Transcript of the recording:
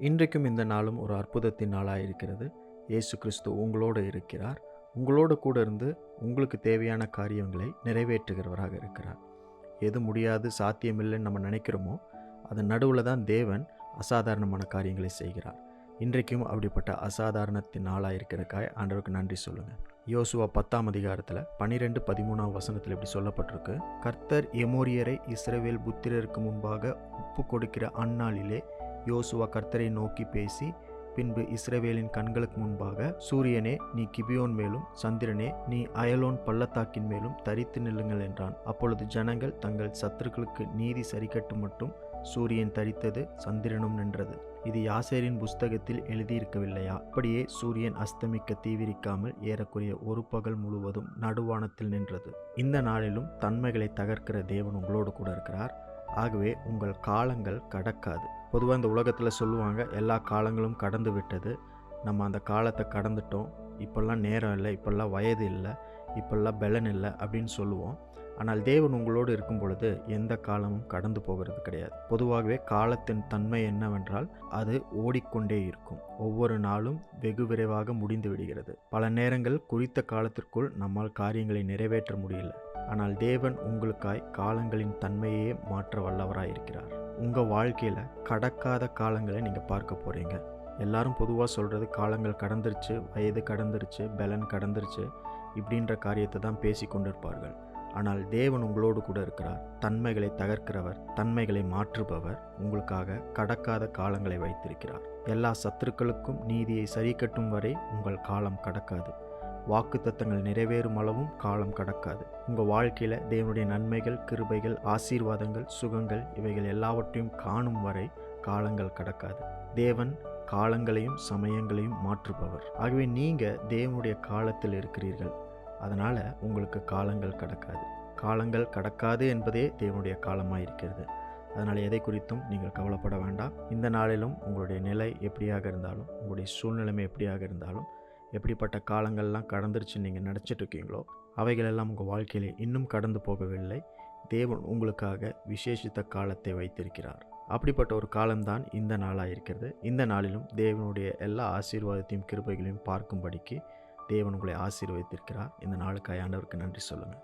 இன்றைக்கும் இந்த நாளும் ஒரு அற்புதத்தின் நாளாக இருக்கிறது. இயேசு கிறிஸ்து உங்களோடு இருக்கிறார். உங்களோடு கூட இருந்து உங்களுக்கு தேவையான காரியங்களை நிறைவேற்றுகிறவராக இருக்கிறார். எது முடியாது, சாத்தியமில்லைன்னு நம்ம நினைக்கிறோமோ, அதன் நடுவில் தான் தேவன் அசாதாரணமான காரியங்களை செய்கிறார். இன்றைக்கும் அப்படிப்பட்ட அசாதாரணத்தின் நாளாக இருக்கிறக்காய் ஆண்டவருக்கு நன்றி சொல்லுங்கள். யோசுவா 10ஆம் அதிகாரத்தில் 12-13 வசனத்தில் இப்படி சொல்லப்பட்டிருக்கு. கர்த்தர் எமோரியரை இஸ்ரவேல் புத்திரருக்கு முன்பாக ஒப்பு கொடுக்கிற அந்நாளிலே யோசுவா கர்த்தரை நோக்கி பேசி, பின்பு இஸ்ரவேலின் கண்களுக்கு முன்பாக, சூரியனே நீ கிபியோன் மேலும், சந்திரனே நீ அயலோன் பள்ளத்தாக்கின் மேலும் தரித்து நில்லுங்கள் என்றான். அப்பொழுது ஜனங்கள் தங்கள் சத்துருக்களுக்கு நீதி சரிக்கட்டு மட்டும் சூரியன் தரித்தது, சந்திரனும் நின்றது. இது யாசேரின் புஸ்தகத்தில் எழுதியிருக்கவில்லையா? அப்படியே சூரியன் அஸ்தமிக்க தீவிரிக்காமல் ஏறக்குறைய ஒரு பகல் முழுவதும் நடுவானத்தில் நின்றது. இந்த நாளிலும் தன்மைகளை தகர்க்கிற தேவன் உங்களோடு கூட இருக்கிறார். ஆகவே உங்கள் காலங்கள் கடக்காது. பொதுவாக இந்த உலகத்தில் சொல்லுவாங்க, எல்லா காலங்களும் கடந்து விட்டது, நம்ம அந்த காலத்தை கடந்துட்டோம், இப்போல்லாம் நேரம் இல்லை, இப்போல்லாம் வயது இல்லை, இப்போல்லாம் பலன் இல்லை அப்படின்னு சொல்லுவோம். ஆனால் தேவன் உங்களோடு இருக்கும் பொழுது எந்த காலமும் கடந்து போகிறது கிடையாது. பொதுவாகவே காலத்தின் தன்மை என்னவென்றால் அது ஓடிக்கொண்டே இருக்கும். ஒவ்வொரு நாளும் வெகு விரைவாக முடிந்து விடுகிறது. பல நேரங்கள் குறித்த காலத்திற்குள் நம்மால் காரியங்களை நிறைவேற்ற முடியல. ஆனால் தேவன் உங்களுக்காய் காலங்களின் தன்மையே மாற்ற வல்லவராயிருக்கிறார். உங்கள் வாழ்க்கையில் கடக்காத காலங்களை நீங்கள் பார்க்க போகிறீங்க. எல்லாரும் பொதுவாக சொல்கிறது காலங்கள் கடந்துருச்சு, வயது கடந்துருச்சு, பலன் கடந்துருச்சு, இப்படின்ற காரியத்தை தான் பேசி கொண்டிருப்பார்கள். ஆனால் தேவன் உங்களோடு கூட இருக்கிறார். தன்மைகளை தகர்க்கிறவர், தன்மைகளை மாற்றுபவர் உங்களுக்காக கடக்காத காலங்களை வைத்திருக்கிறார். எல்லா சத்துருக்களுக்கும் நீதியை சரிக்கட்டும் வரை உங்கள் காலம் கடக்காது. வாக்குத்தத்தங்கள் நிறைவேறும் அளவும் காலம் கடக்காது. உங்கள் வாழ்க்கையில் தேவனுடைய நன்மைகள், கிருபைகள், ஆசீர்வாதங்கள், சுகங்கள் இவைகள் எல்லாவற்றையும் காணும் வரை காலங்கள் கடக்காது. தேவன் காலங்களையும் சமயங்களையும் மாற்றுபவர். ஆகவே நீங்கள் தேவனுடைய காலத்தில் இருக்கிறீர்கள். அதனால் உங்களுக்கு காலங்கள் கடக்காது. காலங்கள் கடக்காது என்பதே தேவனுடைய காலமாக இருக்கிறது. அதனால் எதை குறித்தும் நீங்கள் கவலைப்பட வேண்டாம். இந்த நாளிலும் உங்களுடைய நிலை எப்படியாக இருந்தாலும், உங்களுடைய சூழ்நிலைமை எப்படியாக இருந்தாலும், எப்படிப்பட்ட காலங்கள்லாம் கடந்துருச்சுன்னு நீங்கள் நினச்சிட்டு இருக்கீங்களோ அவைகளெல்லாம் உங்கள் வாழ்க்கையிலே இன்னும் கடந்து போகவில்லை. தேவன் உங்களுக்காக விசேஷித்த காலத்தை வைத்திருக்கிறார். அப்படிப்பட்ட ஒரு காலம்தான் இந்த நாளாக இருக்கிறது. இந்த நாளிலும் தேவனுடைய எல்லா ஆசீர்வாதத்தையும் கிருபைகளையும் பார்க்கும்படிக்கு தேவன் உங்களை ஆசீர்வதித்திருக்கிறார். இந்த நாளுக்காய் ஆண்டவருக்கு நன்றி சொல்லுங்கள்.